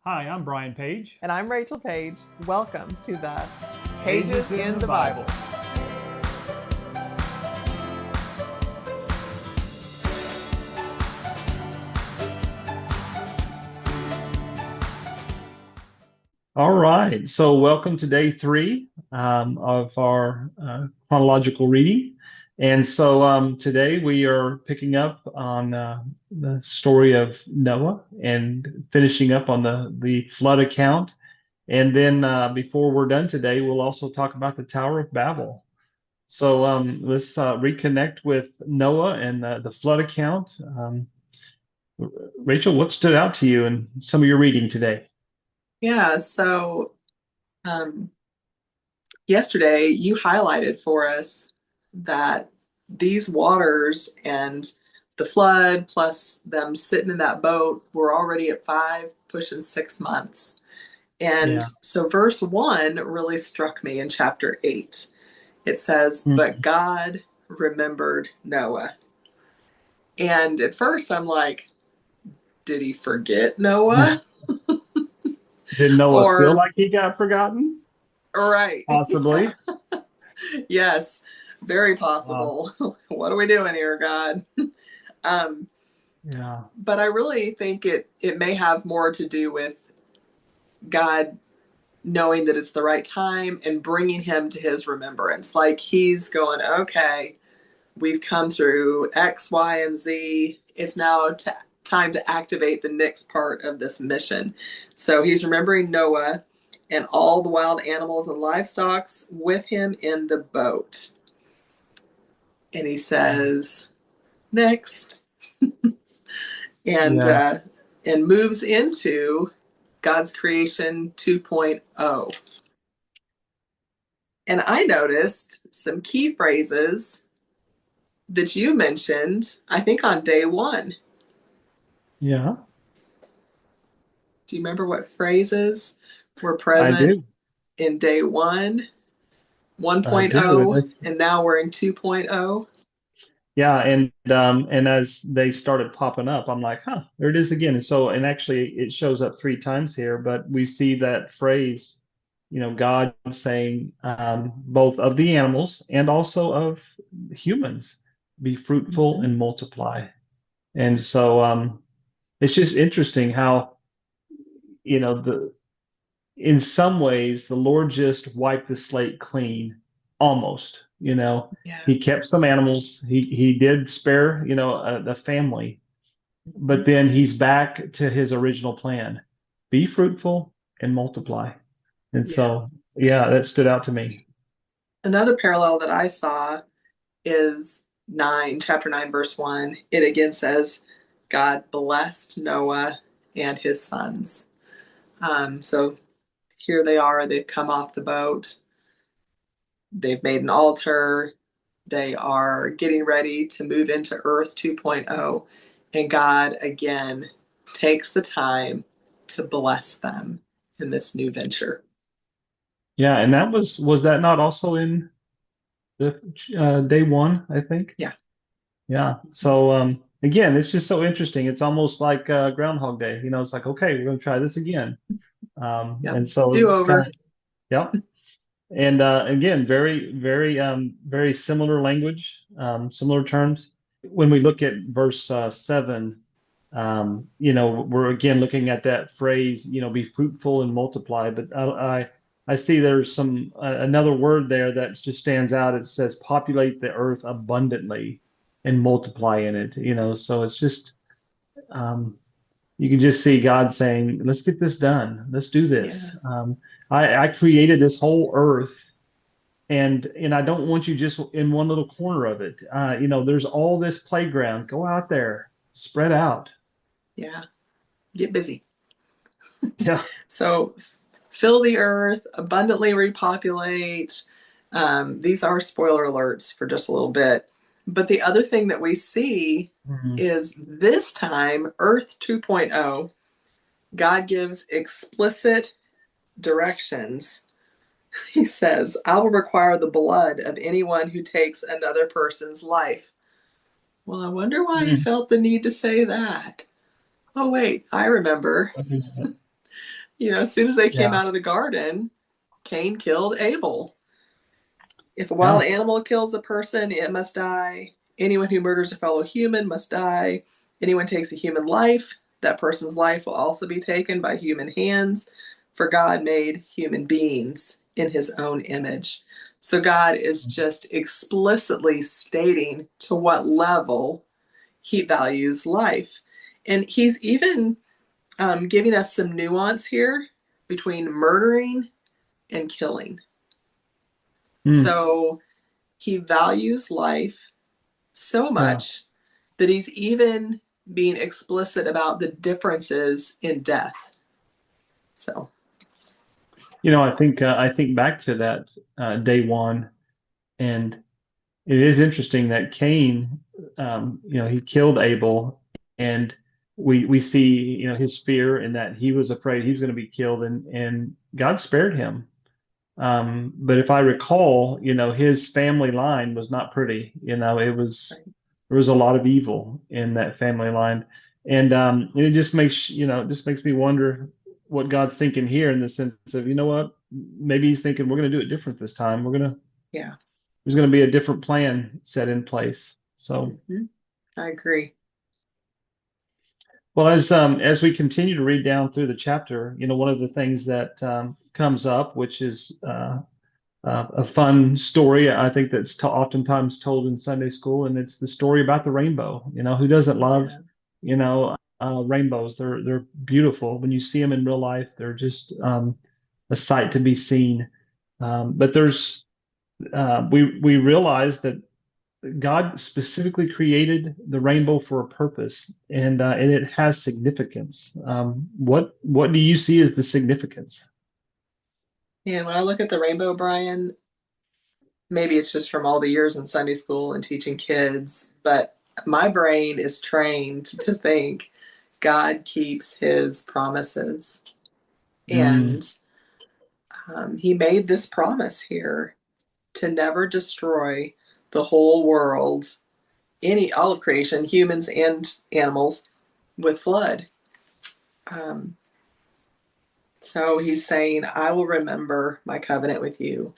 Hi, I'm Brian Page. And I'm Rachael Page. Welcome to the Pages in the Bible. All right, so welcome to day three of our chronological reading. And so today we are picking up on the story of Noah and finishing up on the flood account. And then before we're done today, we'll also talk about the Tower of Babel. So let's reconnect with Noah and the flood account. Rachel, what stood out to you in some of your reading today? Yeah, so um, yesterday you highlighted for us that these waters and the flood, plus them sitting in that boat, were already at 5, pushing 6 months. And Yeah. so verse 1 really struck me in chapter 8. It says, "But Mhm. God remembered Noah." And at first I'm like, did he forget Noah? Did Noah feel Or, like he got forgotten? right. Possibly. Yes, very Uh, possible. What are we doing here, God? Um, yeah. but I really think it may have more to do with God knowing that it's the right time and bringing him to his remembrance. Like he's going, okay, we've come through X, Y, and Z. It's now time to activate the next part of this mission. So he's remembering Noah and all the wild animals and livestock with him in the boat. And he says, next, and Yeah. uh, and moves into God's creation 2.0. And I noticed some key phrases that you mentioned, I think on day one. Yeah. Do you remember what phrases were I present do. in day one, I do. And 1.0, this, and now we're in 2.0? yeah, and as they started popping up, I'm like, huh, there it is again. And so, and actually it shows up three times here, but we see that phrase, God saying both of the animals and also of humans, be fruitful Mm-hmm. and multiply. And so it's just interesting how, the in some ways, the Lord just wiped the slate clean, almost. Yeah. He kept some animals. He did spare, the family, but Mm-hmm. then he's back to his original plan: be fruitful and multiply. And Yeah. so, yeah, that stood out to me. Another parallel that I saw is chapter 9, verse 1. It again says, God blessed Noah and his sons. So here they are, they've come off the boat, they've made an altar, they are getting ready to move into Earth 2.0, and God again takes the time to bless them in this new venture. Yeah, and was that not also in the day one, I think? Yeah. Yeah. So again, it's just so interesting. It's almost like Groundhog Day. It's like, okay, we're going to try this again. Yep. And so Do it's kind over. of, yep. And again, very, very, very similar language, similar terms. When we look at verse 7, we're again looking at that phrase, be fruitful and multiply. But I see there's another word there that just stands out. It says populate the earth abundantly and multiply in it. So it's just um, you can just see God saying, let's get this done. Let's do Yeah. this. I created this whole earth, and I don't want you just in one little corner of it. There's all this playground. Go out there, spread out. Yeah. Get busy. Yeah. So fill the earth, abundantly repopulate. These are spoiler alerts for just a little bit. But the other thing that we see Mhm. is this time, Earth 2.0, God gives explicit directions. He says, I will require the blood of anyone who takes another person's life. Well, I wonder why he Mhm. felt the need to say that. Oh, wait, I remember. As soon as they came Yeah. out of the garden, Cain killed Abel. If a wild Yeah. animal kills a person, it must die. Anyone who murders a fellow human must die. Anyone takes a human life, that person's life will also be taken by human hands, for God made human beings in his own image. So God is just explicitly stating to what level he values life. And he's even giving us some nuance here between murdering and killing. Mm. So he values life so Yeah. much that he's even being explicit about the differences in death. So, I think back to that day one, and it is interesting that Cain, he killed Abel, and we see, his fear in that he was afraid he was going to be killed, and God spared him. But if I recall, his family line was not pretty. There was a lot of evil in that family line, and it just makes me wonder what God's thinking here in the sense of, what, maybe He's thinking we're going to do it different this time. yeah, There's going to be a different plan set in place. So, mm-hmm. I agree. well, as we continue to read down through the chapter, one of the things that comes up, which is a fun story, I think that's oftentimes told in Sunday school, and it's the story about the rainbow. Who doesn't love, Yeah. rainbows? They're beautiful when you see them in real life. They're just a sight to be seen. But we realize that God specifically created the rainbow for a purpose, and it has significance. What do you see as the significance? And when I look at the rainbow, Brian, maybe it's just from all the years in Sunday school and teaching kids, but my brain is trained to think God keeps his promises. Mm, And he made this promise here to never destroy the whole world, all of creation, humans and animals, with flood. Um, so he's saying, I will remember my covenant with you.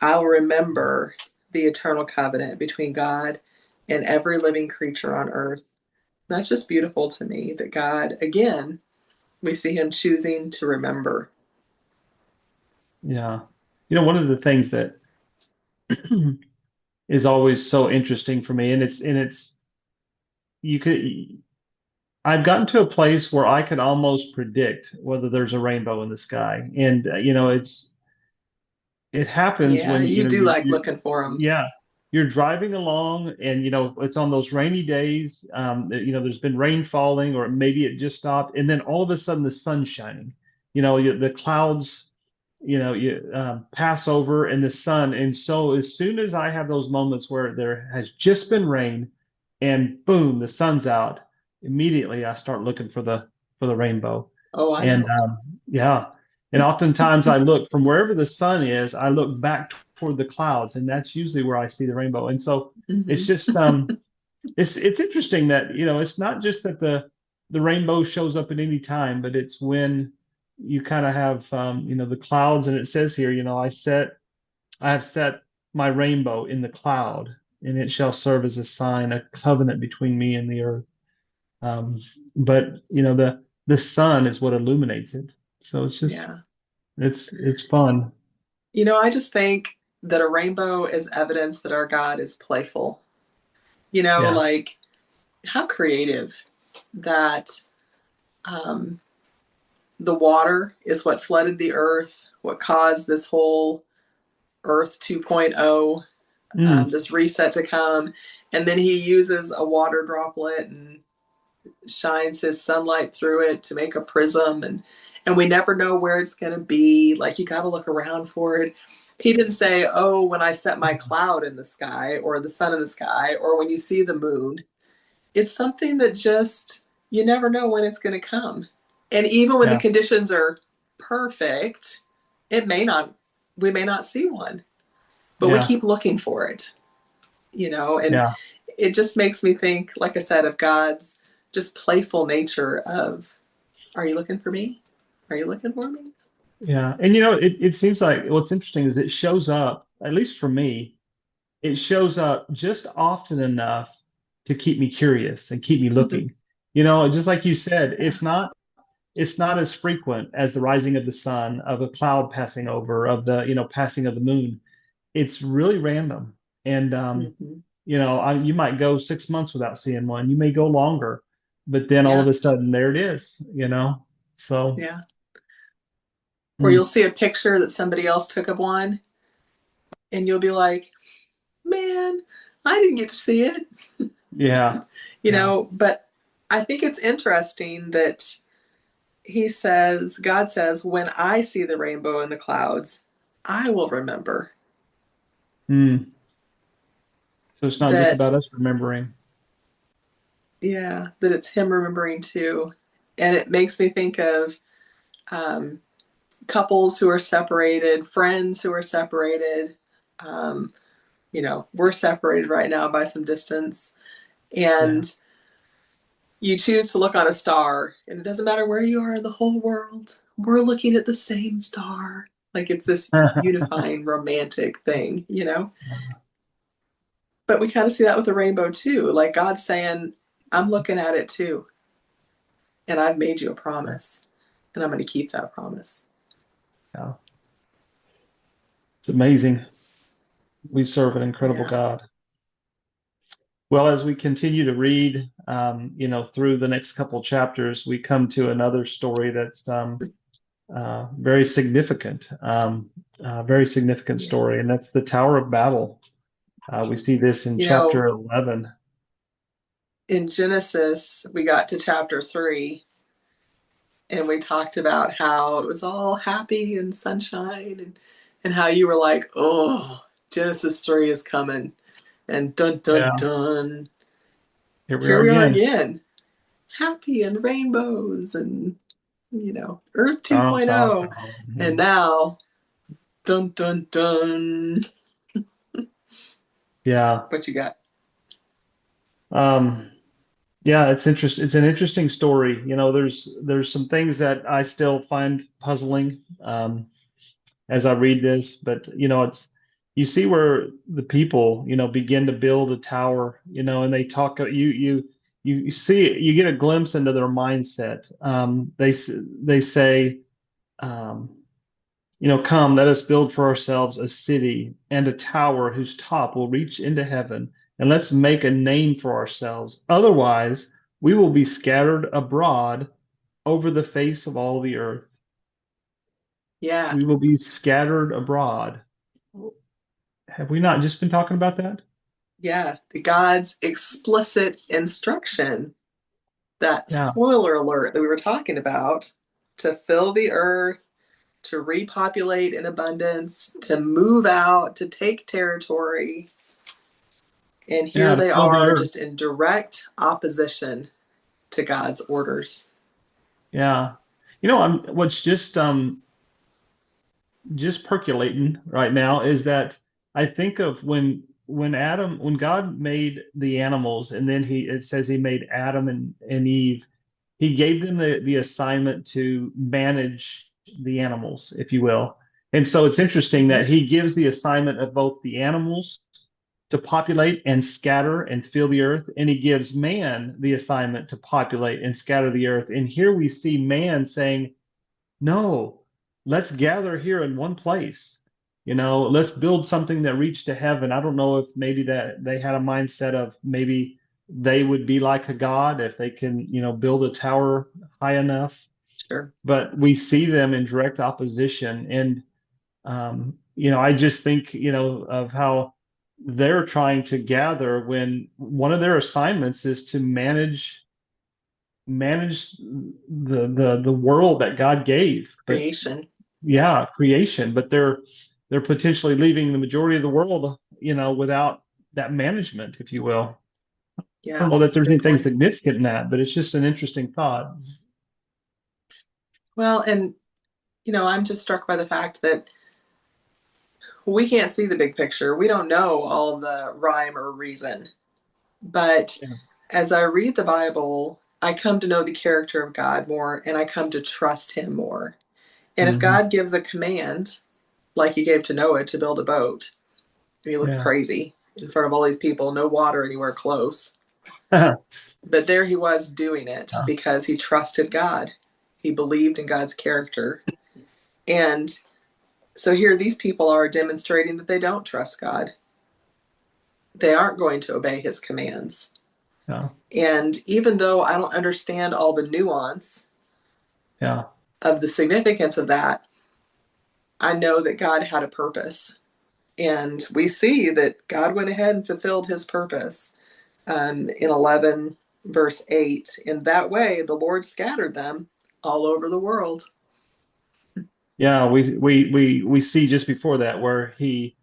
I'll remember the eternal covenant between God and every living creature on earth. That's just beautiful to me that God, again, we see him choosing to remember. yeah. One of the things that is always so interesting for me, and it's you could I've gotten to a place where I can almost predict whether there's a rainbow in the sky, and it happens Yeah, when you do like looking for him. yeah, you're driving along, and it's on those rainy days. There's been rain falling, or maybe it just stopped, and then all of a sudden the sun's shining. The clouds, you pass over, and the sun. And so as soon as I have those moments where there has just been rain, and boom, the sun's out, immediately I start looking for the rainbow. Oh, I And know. yeah, and oftentimes I look from wherever the sun is, I look back toward the clouds, and that's usually where I see the rainbow. And so it's Mm-hmm. just it's interesting that it's not just that the rainbow shows up at any time, but it's when you kind of have the clouds, and it says here, I have set my rainbow in the cloud, and it shall serve as a sign, a covenant between me and the earth. Um, but the sun is what illuminates it, so Yeah. it's fun. I just think that a rainbow is evidence that our God is playful. Yeah. Like how creative that um, the water is what flooded the earth, what caused this whole Earth 2.0, Mm, this reset to come. And then he uses a water droplet and shines his sunlight through it to make a prism. And we never know where it's going to be. Like you got to look around for it. He didn't say, oh, when I set my cloud in the sky or the sun in the sky or when you see the moon. It's something that just, you never know when it's going to come. And even when the yeah. conditions are perfect, we may not see one, but we Yeah. keep looking for it, and Yeah. it just makes me think, like I said, of God's just playful nature of, are you looking for me? Are you looking for me? Yeah. And it seems like what's interesting is it shows up, at least for me, it shows up just often enough to keep me curious and keep me Mhm. looking. Just like you said, Yeah. it's not as frequent as the rising of the sun, of a cloud passing over, of the, passing of the moon. It's really random. And Hmm. you might go 6 months without seeing one. You may go longer, but then all of Yeah. a sudden there it is. So, Yeah. Or you'll hmm, see a picture that somebody else took of one, and you'll be like, man, I didn't get to see it. yeah, yeah. But I think it's interesting that God says, when I see the rainbow in the clouds, I will remember Hmm. So it's not just that, about us remembering. yeah, that it's Him remembering too. And it makes me think of um, couples who are separated, friends who are separated. Um, we're separated right now by some distance. Yeah. And you choose to look on a star, and it doesn't matter where you are in the whole world, we're looking at the same star. Like it's this unifying romantic thing. But we kind of see that with the rainbow too. Like God's saying, I'm looking at it too, and I've made you a promise, and I'm going to keep that promise. Yeah. It's amazing. We serve an incredible Yeah. God. Well, as we continue to read, through the next couple chapters, we come to another story that's very significant Yeah. story, and that's the Tower of Babel. We see this in You know, chapter 11. in Genesis, we got to chapter 3, and we talked about how it was all happy and sunshine, and how you were like, oh, Genesis 3 is coming. And dun dun Yeah, dun. here we Here are we are again. again, happy and rainbows and, Earth Dun, dun, 2.0. And dun. now, dun dun dun. Yeah. What you got? Um, yeah, it's interesting. It's an interesting story. There's some things that I still find puzzling. As I read this, but you see where the people, begin to build a tower, and they talk you see you get a glimpse into their mindset. They say, um, come, let us build for ourselves a city and a tower whose top will reach into heaven, and let's make a name for ourselves. Otherwise, we will be scattered abroad over the face of all the earth. Yeah, We will be scattered abroad. Have we not just been talking about that? yeah. The God's explicit instruction, that Yeah, spoiler alert that we were talking about, to fill the earth, to repopulate in abundance, to move out, to take territory. And yeah, here to they fill the are earth. just in direct opposition to God's orders. Yeah. What's just percolating right now is that I think of when God made the animals, and then it says he made Adam and Eve, he gave them the assignment to manage the animals, if you will. And so it's interesting Mm-hmm. that he gives the assignment of both the animals to populate and scatter and fill the earth, and he gives man the assignment to populate and scatter the earth. And here we see man saying, no, let's gather here in one place. Let's build something that reached to heaven. I don't know if maybe that they had a mindset of maybe they would be like a god if they can, build a tower high enough. Sure. But we see them in direct opposition. And, I just think, of how they're trying to gather when one of their assignments is to manage the world that God gave. But Creation. Yeah. yeah, creation, but they're potentially leaving the majority of the world, without that management, if you will. I don't Yeah. know that That's a there's good anything point. significant in that, but it's just an interesting thought. Well, and, I'm just struck by the fact that we can't see the big picture. We don't know all the rhyme or reason. But Yeah. as I read the Bible, I come to know the character of God more, and I come to trust Him more. And if Hmm. God gives a command, like he gave to Noah to build a boat, he looked Yeah. crazy in front of all these people, no water anywhere close. But there he was doing it Yeah. because he trusted God. He believed in God's character. And so here these people are demonstrating that they don't trust God. They aren't going to obey his commands. Yeah. And even though I don't understand all the nuance Yeah. of the significance of that, I know that God had a purpose. And we see that God went ahead and fulfilled his purpose in 11, verse 8. In that way, the Lord scattered them all over the world. Yeah. We see just before that where he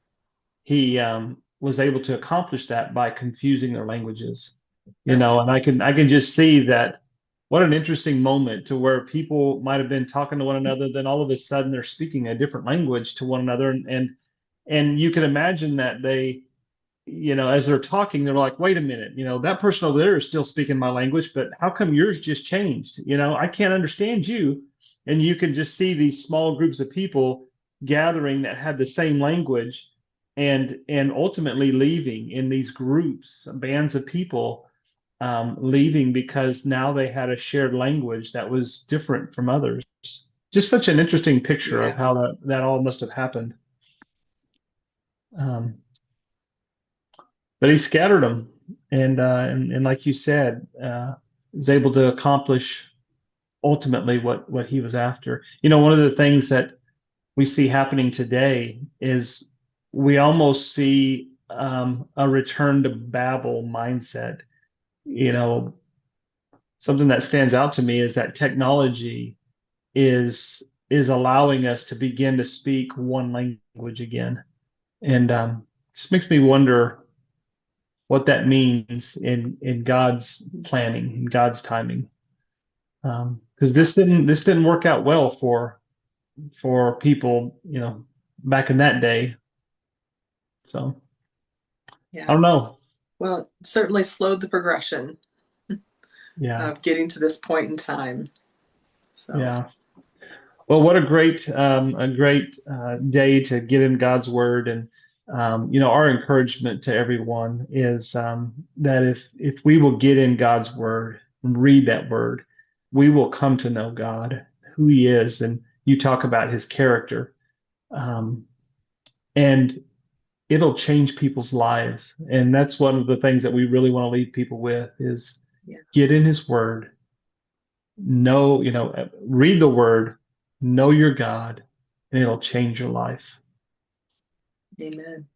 was able to accomplish that by confusing their languages, Yep. and I can just see that. What an interesting moment to where people might have been talking to one another, then all of a sudden they're speaking a different language to one another, and you can imagine that they, as they're talking, they're like, wait a minute, that person over there is still speaking my language, but how come yours just changed? I can't understand you. And you can just see these small groups of people gathering that had the same language and ultimately leaving in these groups, bands of people leaving because now they had a shared language that was different from others. Just such an interesting picture of Yeah. how that all must have happened. Um, but he scattered them, and like you said, was able to accomplish ultimately what he was after. One of the things that we see happening today is we almost see a return to Babel mindset. You know, Something that stands out to me is that technology is is allowing us to begin to speak one language again, and just makes me wonder what that means in God's planning, in God's timing. Because Yeah. this didn't work out well for people, back in that day. So I Yeah. don't know. Well, it certainly slowed the progression Yeah, of getting to this point in time. So, yeah. Well, what a great day to get in God's word, and our encouragement to everyone is that if we will get in God's word and read that word, we will come to know God, who He is, and you talk about His character, um, and it'll change people's lives, and that's one of the things that we really want to leave people with is yeah. get in His word, read the word, know your God, and it'll change your life. Amen.